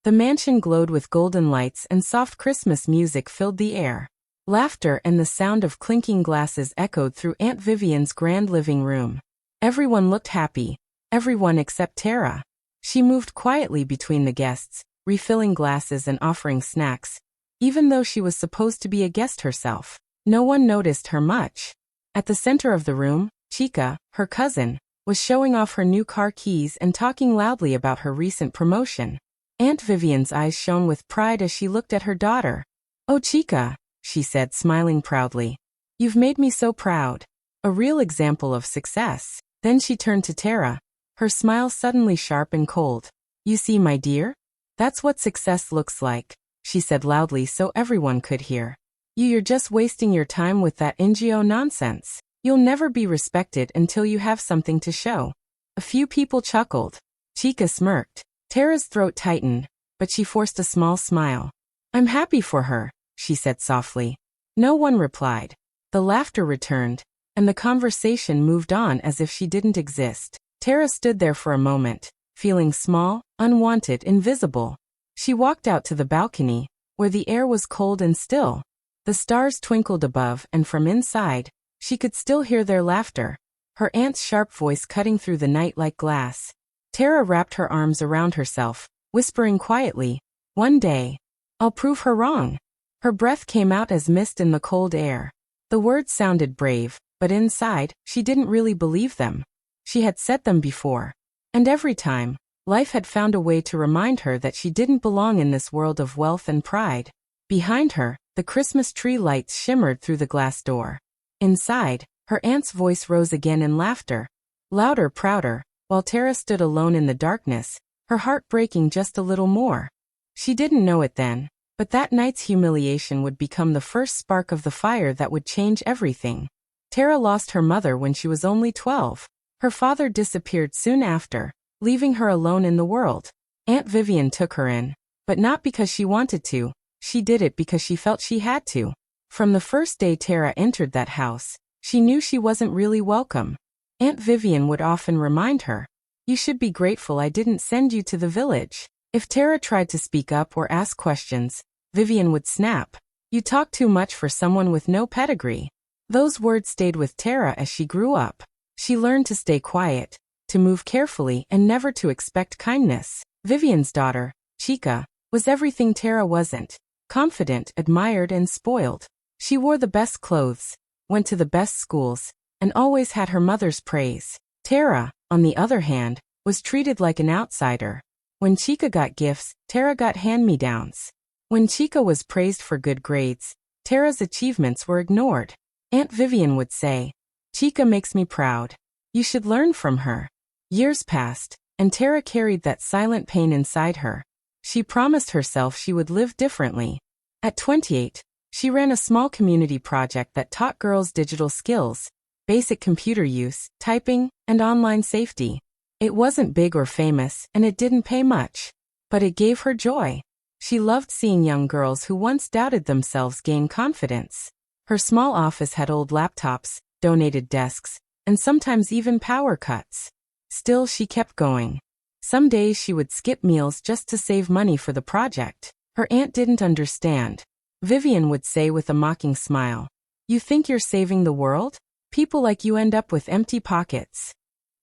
The mansion glowed with golden lights and soft Christmas music filled the air. Laughter and the sound of clinking glasses echoed through Aunt Vivian's grand living room. Everyone looked happy, everyone except Tara. She moved quietly between the guests, refilling glasses and offering snacks. Even though she was supposed to be a guest herself, no one noticed her much. At the center of the room, Chica, her cousin, was showing off her new car keys and talking loudly about her recent promotion. Aunt Vivian's eyes shone with pride as she looked at her daughter. "Oh, Chica," she said, smiling proudly. "You've made me so proud. A real example of success." Then she turned to Tara, her smile suddenly sharp and cold. "You see, my dear? That's what success looks like," she said loudly so everyone could hear. You're just wasting your time with that NGO nonsense. You'll never be respected until you have something to show." A few people chuckled. Chica smirked. Tara's throat tightened, but she forced a small smile. "I'm happy for her," she said softly. No one replied. The laughter returned, and the conversation moved on as if she didn't exist. Tara stood there for a moment, feeling small, unwanted, invisible. She walked out to the balcony, where the air was cold and still. The stars twinkled above, and from inside, she could still hear their laughter, her aunt's sharp voice cutting through the night like glass. Tara wrapped her arms around herself, whispering quietly, "One day, I'll prove her wrong." Her breath came out as mist in the cold air. The words sounded brave, but inside, she didn't really believe them. She had said them before. And every time, life had found a way to remind her that she didn't belong in this world of wealth and pride. Behind her, the Christmas tree lights shimmered through the glass door. Inside, her aunt's voice rose again in laughter, louder, prouder, while Tara stood alone in the darkness, her heart breaking just a little more. She didn't know it then, but that night's humiliation would become the first spark of the fire that would change everything. Tara lost her mother when she was only 12. Her father disappeared soon after, leaving her alone in the world. Aunt Vivian took her in, but not because she wanted to. She did it because she felt she had to. From the first day Tara entered that house, she knew she wasn't really welcome. Aunt Vivian would often remind her, "You should be grateful I didn't send you to the village." If Tara tried to speak up or ask questions, Vivian would snap, "You talk too much for someone with no pedigree." Those words stayed with Tara as she grew up. She learned to stay quiet, to move carefully, and never to expect kindness. Vivian's daughter, Chica, was everything Tara wasn't: confident, admired, and spoiled. She wore the best clothes, went to the best schools, and always had her mother's praise. Tara, on the other hand, was treated like an outsider. When Chica got gifts, Tara got hand-me-downs. When Chica was praised for good grades, Tara's achievements were ignored. Aunt Vivian would say, "Chica makes me proud. You should learn from her." Years passed, and Tara carried that silent pain inside her. She promised herself she would live differently. At 28, she ran a small community project that taught girls digital skills, basic computer use, typing, and online safety. It wasn't big or famous, and it didn't pay much, but it gave her joy. She loved seeing young girls who once doubted themselves gain confidence. Her small office had old laptops, donated desks, and sometimes even power cuts. Still, she kept going. Some days she would skip meals just to save money for the project. Her aunt didn't understand. Vivian would say with a mocking smile, "You think you're saving the world? People like you end up with empty pockets."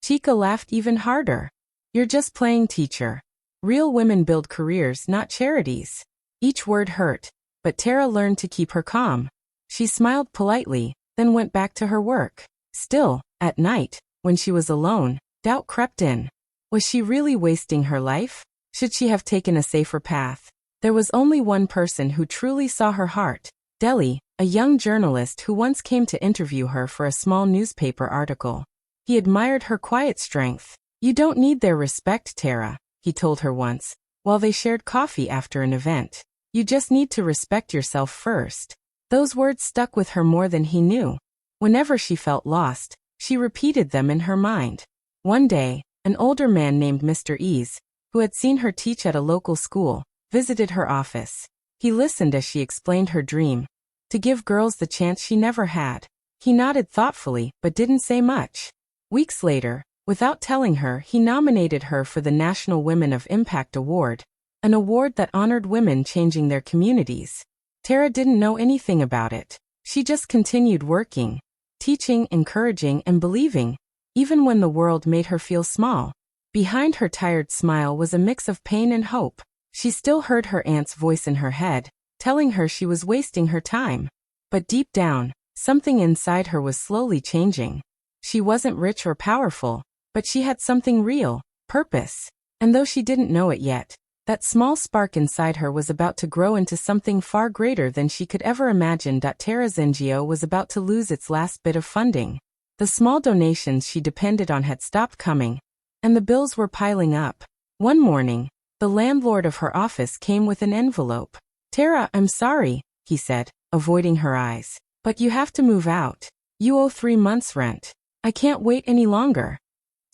Chica laughed even harder. "You're just playing teacher. Real women build careers, not charities." Each word hurt, but Tara learned to keep her calm. She smiled politely, then went back to her work. Still, at night, when she was alone, doubt crept in. Was she really wasting her life? Should she have taken a safer path? There was only one person who truly saw her heart: Deli, a young journalist who once came to interview her for a small newspaper article. He admired her quiet strength. "You don't need their respect, Tara," he told her once, while they shared coffee after an event. "You just need to respect yourself first." Those words stuck with her more than he knew. Whenever she felt lost, she repeated them in her mind. One day, an older man named Mr. Ease, who had seen her teach at a local school, visited her office. He listened as she explained her dream: to give girls the chance she never had. He nodded thoughtfully, but didn't say much. Weeks later, without telling her, he nominated her for the National Women of Impact Award. an award that honored women changing their communities. Tara didn't know anything about it. She just continued working, teaching, encouraging, and believing, even when the world made her feel small. Behind her tired smile was a mix of pain and hope. She still heard her aunt's voice in her head, telling her she was wasting her time. But deep down, something inside her was slowly changing. She wasn't rich or powerful, but she had something real, purpose. And though she didn't know it yet, that small spark inside her was about to grow into something far greater than she could ever imagine. Tara's NGO was about to lose its last bit of funding. The small donations she depended on had stopped coming, and the bills were piling up. One morning, the landlord of her office came with an envelope. "Tara, I'm sorry," he said, avoiding her eyes, "but you have to move out. You owe 3 months' rent. I can't wait any longer."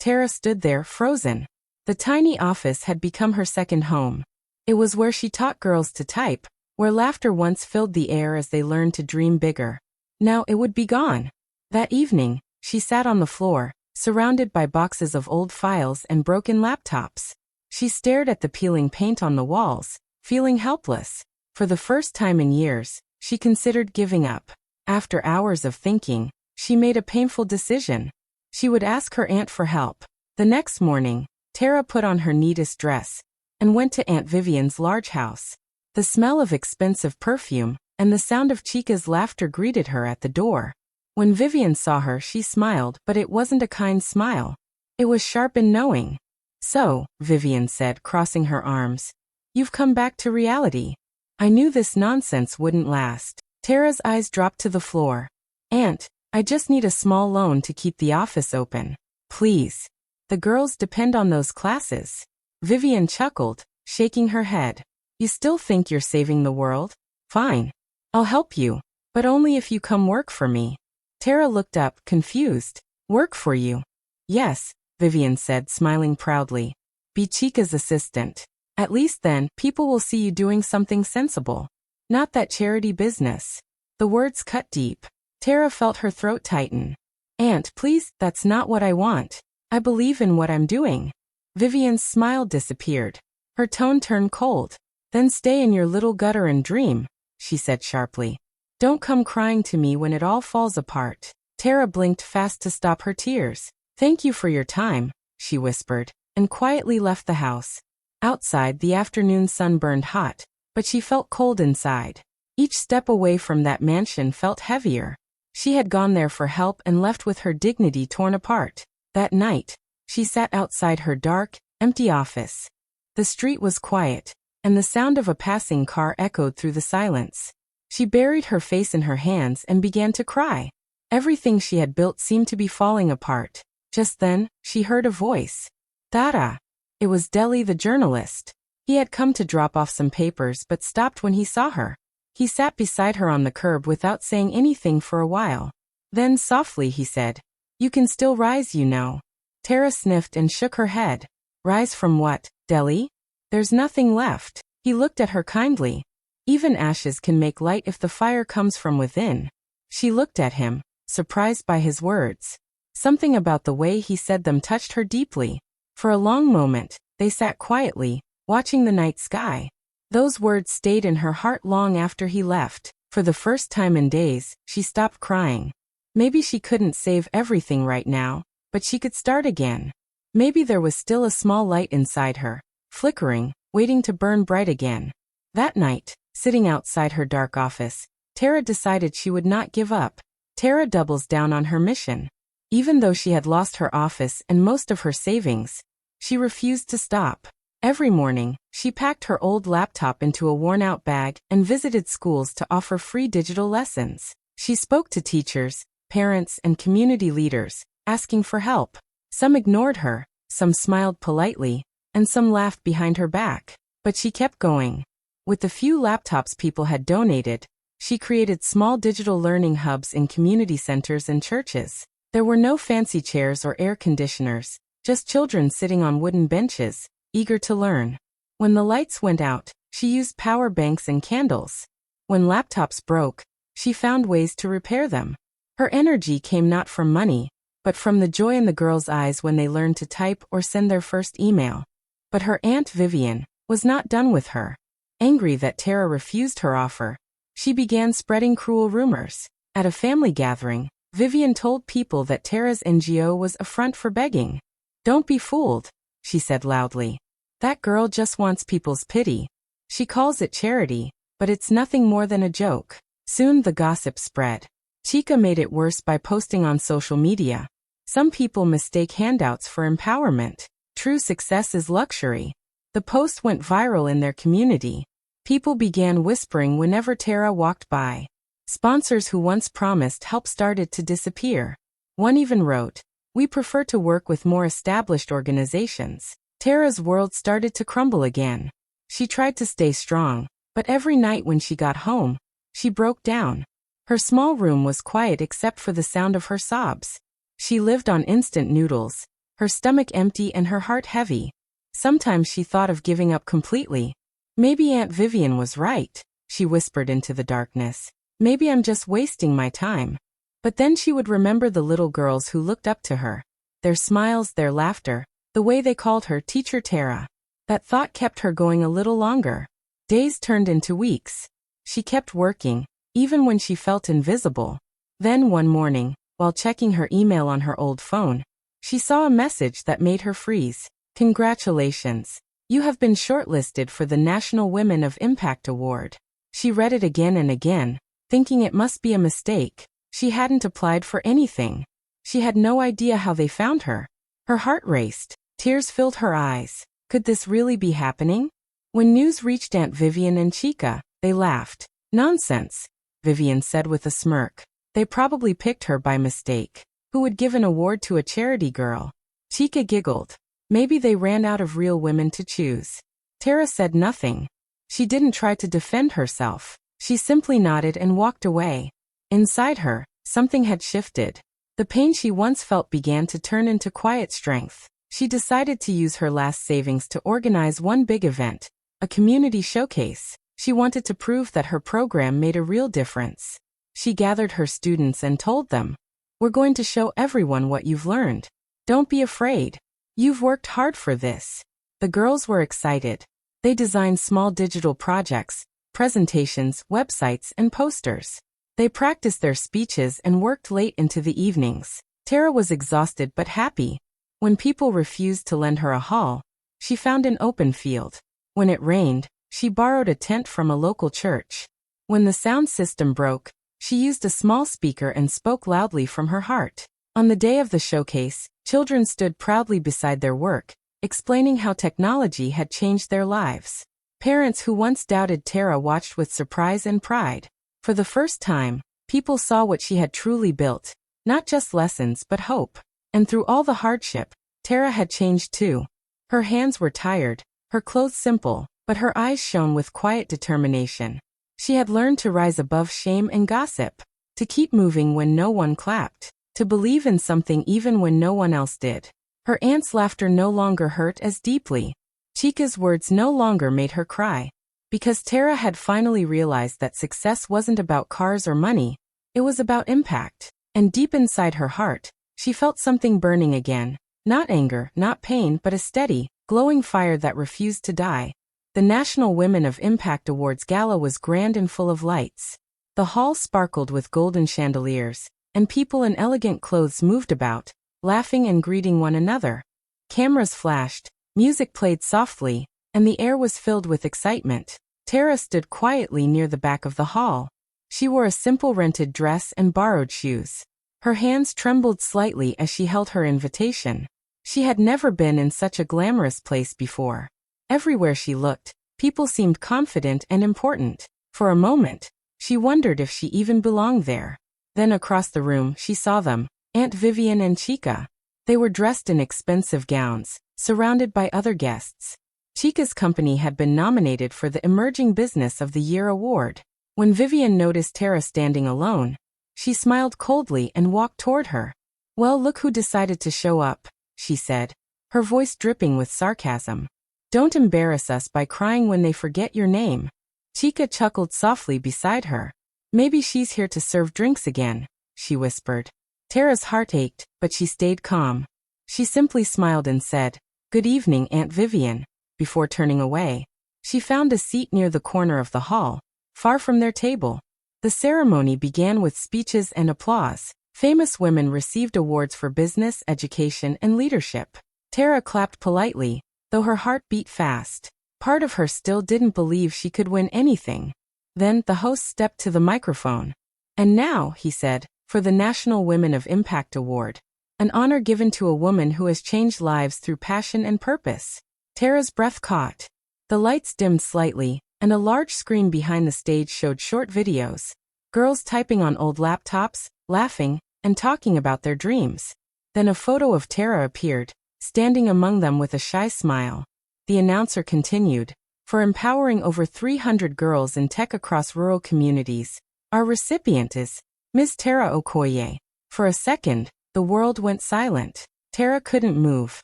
Tara stood there, frozen. The tiny office had become her second home. It was where she taught girls to type, where laughter once filled the air as they learned to dream bigger. Now it would be gone. That evening, she sat on the floor, surrounded by boxes of old files and broken laptops. She stared at the peeling paint on the walls, feeling helpless. For the first time in years, she considered giving up. After hours of thinking, she made a painful decision. She would ask her aunt for help. The next morning, Tara put on her neatest dress and went to Aunt Vivian's large house. The smell of expensive perfume and the sound of Chica's laughter greeted her at the door. When Vivian saw her, she smiled, but it wasn't a kind smile. It was sharp and knowing. "So," Vivian said, crossing her arms, "you've come back to reality. I knew this nonsense wouldn't last." Tara's eyes dropped to the floor. "Aunt, I just need a small loan to keep the office open. Please. The girls depend on those classes." Vivian chuckled, shaking her head. "You still think you're saving the world? Fine. I'll help you, but only if you come work for me." Tara looked up, confused. "Work for you?" "Yes," Vivian said, smiling proudly. "Be Chica's assistant. At least then, people will see you doing something sensible. Not that charity business." The words cut deep. Tara felt her throat tighten. "Aunt, please, that's not what I want. I believe in what I'm doing." Vivian's smile disappeared. Her tone turned cold. "Then stay in your little gutter and dream," she said sharply. "Don't come crying to me when it all falls apart." Tara blinked fast to stop her tears. "Thank you for your time," she whispered, and quietly left the house. Outside, the afternoon sun burned hot, but she felt cold inside. Each step away from that mansion felt heavier. She had gone there for help and left with her dignity torn apart. That night, she sat outside her dark, empty office. The street was quiet, and the sound of a passing car echoed through the silence. She buried her face in her hands and began to cry. Everything she had built seemed to be falling apart. Just then, she heard a voice. "Tara." It was Deli the journalist. He had come to drop off some papers but stopped when he saw her. He sat beside her on the curb without saying anything for a while. Then softly he said, "You can still rise, you know." Tara sniffed and shook her head. "Rise from what, Deli? There's nothing left." He looked at her kindly. "Even ashes can make light if the fire comes from within." She looked at him, surprised by his words. Something about the way he said them touched her deeply. For a long moment, they sat quietly, watching the night sky. Those words stayed in her heart long after he left. For the first time in days, she stopped crying. Maybe she couldn't save everything right now, but she could start again. Maybe there was still a small light inside her, flickering, waiting to burn bright again. That night, sitting outside her dark office, Tara decided she would not give up. Tara doubles down on her mission. Even though she had lost her office and most of her savings, she refused to stop. Every morning, she packed her old laptop into a worn-out bag and visited schools to offer free digital lessons. She spoke to teachers, parents, and community leaders, asking for help. Some ignored her, some smiled politely, and some laughed behind her back. But she kept going. With the few laptops people had donated, she created small digital learning hubs in community centers and churches. There were no fancy chairs or air conditioners, just children sitting on wooden benches, eager to learn. When the lights went out, she used power banks and candles. When laptops broke, she found ways to repair them. Her energy came not from money, but from the joy in the girls' eyes when they learned to type or send their first email. But her Aunt Vivian, was not done with her. Angry that Tara refused her offer, she began spreading cruel rumors. At a family gathering, Vivian told people that Tara's NGO was a front for begging. "Don't be fooled," she said loudly. "That girl just wants people's pity. She calls it charity, but it's nothing more than a joke." Soon the gossip spread. Chica made it worse by posting on social media. "Some people mistake handouts for empowerment. True success is luxury." The post went viral in their community. People began whispering whenever Tara walked by. Sponsors who once promised help started to disappear. One even wrote, "We prefer to work with more established organizations." Tara's world started to crumble again. She tried to stay strong, but every night when she got home, she broke down. Her small room was quiet except for the sound of her sobs. She lived on instant noodles, her stomach empty and her heart heavy. Sometimes she thought of giving up completely. "Maybe Aunt Vivian was right," she whispered into the darkness. "Maybe I'm just wasting my time." But then she would remember the little girls who looked up to her. Their smiles, their laughter, the way they called her Teacher Tara. That thought kept her going a little longer. Days turned into weeks. She kept working, even when she felt invisible. Then one morning, while checking her email on her old phone, she saw a message that made her freeze. "Congratulations. You have been shortlisted for the National Women of Impact Award." She read it again and again, thinking it must be a mistake. She hadn't applied for anything. She had no idea how they found her. Her heart raced. Tears filled her eyes. Could this really be happening? When news reached Aunt Vivian and Chica, they laughed. "Nonsense," Vivian said with a smirk. "They probably picked her by mistake. Who would give an award to a charity girl?" Chica giggled. "Maybe they ran out of real women to choose." Tara said nothing. She didn't try to defend herself. She simply nodded and walked away. Inside her, something had shifted. The pain she once felt began to turn into quiet strength. She decided to use her last savings to organize one big event, a community showcase. She wanted to prove that her program made a real difference. She gathered her students and told them, "We're going to show everyone what you've learned. Don't be afraid. You've worked hard for this." The girls were excited. They designed small digital projects, presentations, websites, and posters. They practiced their speeches and worked late into the evenings. Tara was exhausted but happy. When people refused to lend her a hall, she found an open field. When it rained, she borrowed a tent from a local church. When the sound system broke, she used a small speaker and spoke loudly from her heart. On the day of the showcase, children stood proudly beside their work, explaining how technology had changed their lives. Parents who once doubted Tara watched with surprise and pride. For the first time, people saw what she had truly built, not just lessons but hope. And through all the hardship, Tara had changed too. Her hands were tired, her clothes simple, but her eyes shone with quiet determination. She had learned to rise above shame and gossip, to keep moving when no one clapped, to believe in something even when no one else did. Her aunt's laughter no longer hurt as deeply. Chica's words no longer made her cry. Because Tara had finally realized that success wasn't about cars or money, it was about impact. And deep inside her heart, she felt something burning again. Not anger, not pain, but a steady, glowing fire that refused to die. The National Women of Impact Awards Gala was grand and full of lights. The hall sparkled with golden chandeliers, and people in elegant clothes moved about, laughing and greeting one another. Cameras flashed, music played softly, and the air was filled with excitement. Tara stood quietly near the back of the hall. She wore a simple rented dress and borrowed shoes. Her hands trembled slightly as she held her invitation. She had never been in such a glamorous place before. Everywhere she looked, people seemed confident and important. For a moment, she wondered if she even belonged there. Then across the room she saw them, Aunt Vivian and Chica. They were dressed in expensive gowns, surrounded by other guests. Chica's company had been nominated for the Emerging Business of the Year award. When Vivian noticed Tara standing alone, she smiled coldly and walked toward her. "Well, look who decided to show up," she said, her voice dripping with sarcasm. "Don't embarrass us by crying when they forget your name." Chica chuckled softly beside her. "Maybe she's here to serve drinks again," she whispered. Tara's heart ached, but she stayed calm. She simply smiled and said, "Good evening, Aunt Vivian," before turning away. She found a seat near the corner of the hall, far from their table. The ceremony began with speeches and applause. Famous women received awards for business, education, and leadership. Tara clapped politely, though her heart beat fast. Part of her still didn't believe she could win anything. Then the host stepped to the microphone. "And now," he said, "for the National Women of Impact Award. An honor given to a woman who has changed lives through passion and purpose." Tara's breath caught. The lights dimmed slightly, and a large screen behind the stage showed short videos. Girls typing on old laptops, laughing, and talking about their dreams. Then a photo of Tara appeared, standing among them with a shy smile. The announcer continued, "For empowering over 300 girls in tech across rural communities, our recipient is Ms. Tara Okoye." For a second, the world went silent. Tara couldn't move.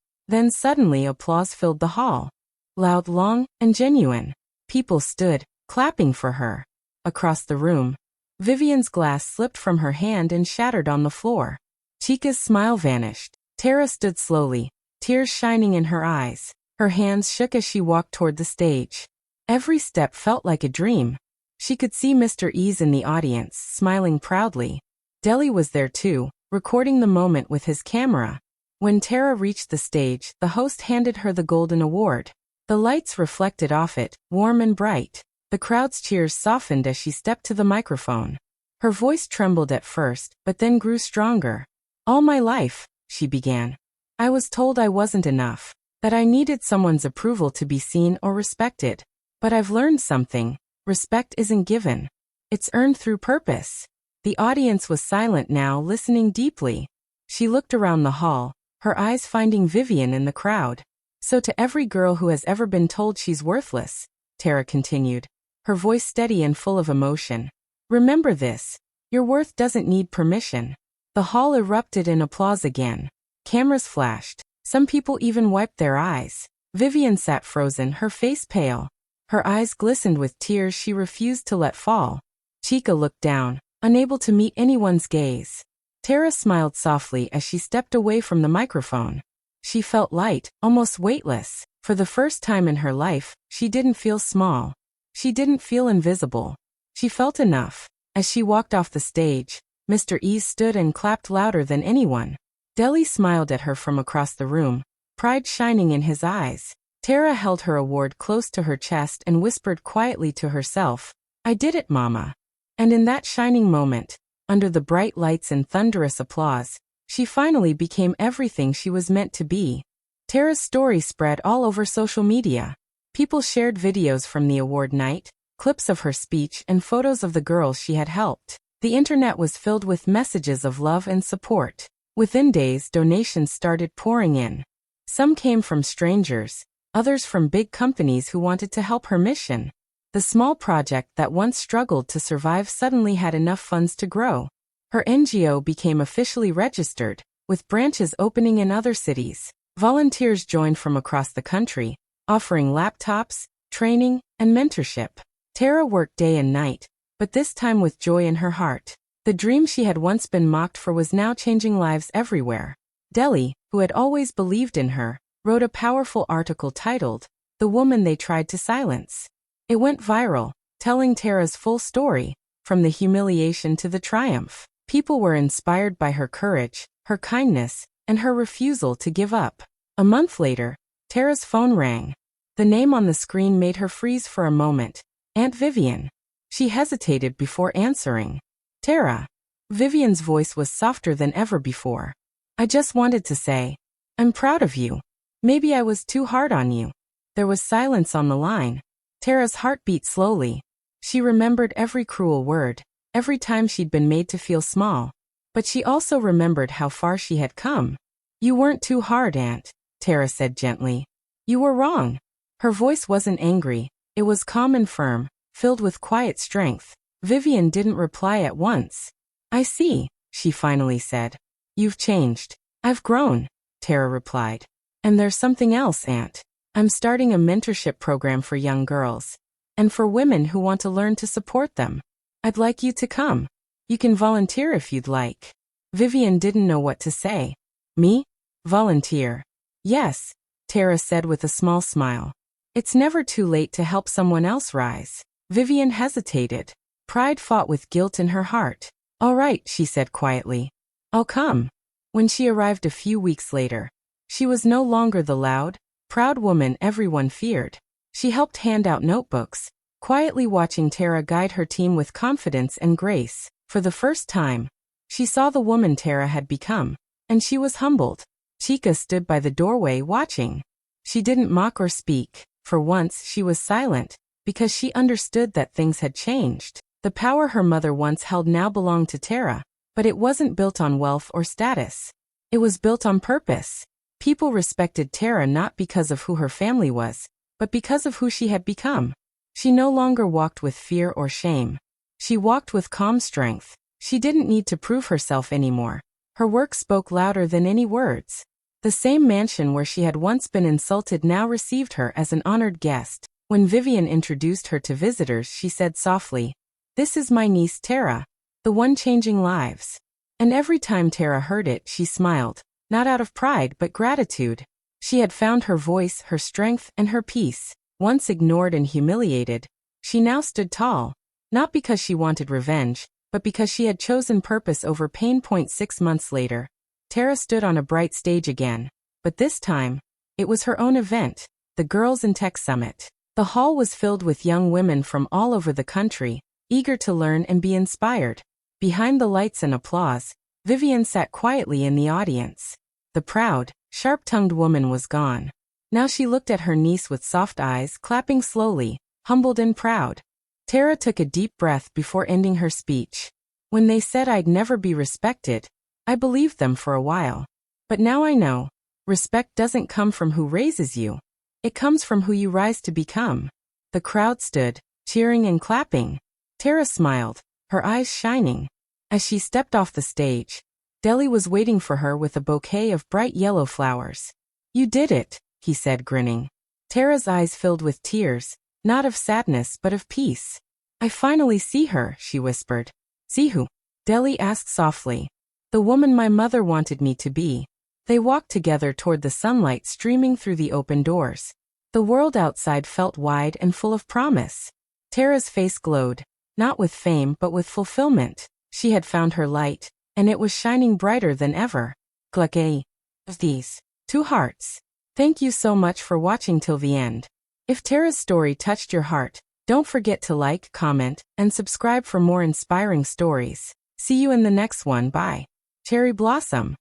Then suddenly applause filled the hall. Loud, long, and genuine. People stood, clapping for her. Across the room, Vivian's glass slipped from her hand and shattered on the floor. Chica's smile vanished. Tara stood slowly, tears shining in her eyes. Her hands shook as she walked toward the stage. Every step felt like a dream. She could see Mr. Ease in the audience, smiling proudly. Deli was there too, recording the moment with his camera. When Tara reached the stage, the host handed her the Golden Award. The lights reflected off it, warm and bright. The crowd's cheers softened as she stepped to the microphone. Her voice trembled at first, but then grew stronger. "All my life," she began, "I was told I wasn't enough, that I needed someone's approval to be seen or respected. But I've learned something. Respect isn't given. It's earned through purpose." The audience was silent now, listening deeply. She looked around the hall, her eyes finding Vivian in the crowd. "So to every girl who has ever been told she's worthless," Tara continued, her voice steady and full of emotion, "remember this. Your worth doesn't need permission." The hall erupted in applause again. Cameras flashed. Some people even wiped their eyes. Vivian sat frozen, her face pale. Her eyes glistened with tears she refused to let fall. Chica looked down, unable to meet anyone's gaze. Tara smiled softly as she stepped away from the microphone. She felt light, almost weightless. For the first time in her life, she didn't feel small. She didn't feel invisible. She felt enough. As she walked off the stage, Mr. Ease stood and clapped louder than anyone. Deli smiled at her from across the room, pride shining in his eyes. Tara held her award close to her chest and whispered quietly to herself, "I did it, Mama." And in that shining moment, under the bright lights and thunderous applause, she finally became everything she was meant to be. Tara's story spread all over social media. People shared videos from the award night, clips of her speech, and photos of the girls she had helped. The internet was filled with messages of love and support. Within days, donations started pouring in. Some came from strangers, others from big companies who wanted to help her mission. The small project that once struggled to survive suddenly had enough funds to grow. Her NGO became officially registered, with branches opening in other cities. Volunteers joined from across the country, offering laptops, training, and mentorship. Tara worked day and night, but this time with joy in her heart. The dream she had once been mocked for was now changing lives everywhere. Deli, who had always believed in her, wrote a powerful article titled, "The Woman They Tried to Silence." It went viral, telling Tara's full story, from the humiliation to the triumph. People were inspired by her courage, her kindness, and her refusal to give up. A month later, Tara's phone rang. The name on the screen made her freeze for a moment. Aunt Vivian. She hesitated before answering. "Tara." Vivian's voice was softer than ever before. "I just wanted to say, I'm proud of you. Maybe I was too hard on you." There was silence on the line. Tara's heart beat slowly. She remembered every cruel word, every time she'd been made to feel small. But she also remembered how far she had come. "You weren't too hard, Aunt," Tara said gently. "You were wrong." Her voice wasn't angry. It was calm and firm, filled with quiet strength. Vivian didn't reply at once. "I see," she finally said. "You've changed." "I've grown," Tara replied. "And there's something else, Aunt. I'm starting a mentorship program for young girls. And for women who want to learn to support them. I'd like you to come. You can volunteer if you'd like." Vivian didn't know what to say. "Me? Volunteer?" "Yes," Tara said with a small smile. It's never too late to help someone else rise. Vivian hesitated. Pride fought with guilt in her heart. All right, she said quietly. I'll come. When she arrived a few weeks later, she was no longer the loud, proud woman everyone feared. She helped hand out notebooks, quietly watching Tara guide her team with confidence and grace. For the first time, she saw the woman Tara had become, and she was humbled. Chica stood by the doorway watching. She didn't mock or speak. For once she was silent, because she understood that things had changed. The power her mother once held now belonged to Tara, but it wasn't built on wealth or status. It was built on purpose. People respected Tara not because of who her family was, but because of who she had become. She no longer walked with fear or shame. She walked with calm strength. She didn't need to prove herself anymore. Her work spoke louder than any words. The same mansion where she had once been insulted now received her as an honored guest. When Vivian introduced her to visitors, she said softly, "This is my niece Tara, the one changing lives." And every time Tara heard it, she smiled, not out of pride but gratitude. She had found her voice, her strength, and her peace. Once ignored and humiliated, she now stood tall, not because she wanted revenge, but because she had chosen purpose over pain. 6 months later, Tara stood on a bright stage again, but this time, it was her own event, the Girls in Tech Summit. The hall was filled with young women from all over the country, eager to learn and be inspired. Behind the lights and applause, Vivian sat quietly in the audience. The proud, sharp-tongued woman was gone. Now she looked at her niece with soft eyes, clapping slowly, humbled and proud. Tara took a deep breath before ending her speech. When they said I'd never be respected, I believed them for a while. But now I know, respect doesn't come from who raises you. It comes from who you rise to become. The crowd stood, cheering and clapping. Tara smiled, her eyes shining. As she stepped off the stage, Deli was waiting for her with a bouquet of bright yellow flowers. "You did it," he said, grinning. Tara's eyes filled with tears, not of sadness but of peace. "I finally see her," she whispered. "See who?" Deli asked softly. "The woman my mother wanted me to be." They walked together toward the sunlight streaming through the open doors. The world outside felt wide and full of promise. Tara's face glowed, not with fame but with fulfillment. She had found her light, and it was shining brighter than ever. Gluck these 2 hearts. Thank you so much for watching till the end. If Tara's story touched your heart, don't forget to like, comment, and subscribe for more inspiring stories. See you in the next one. Bye. Cherry Blossom.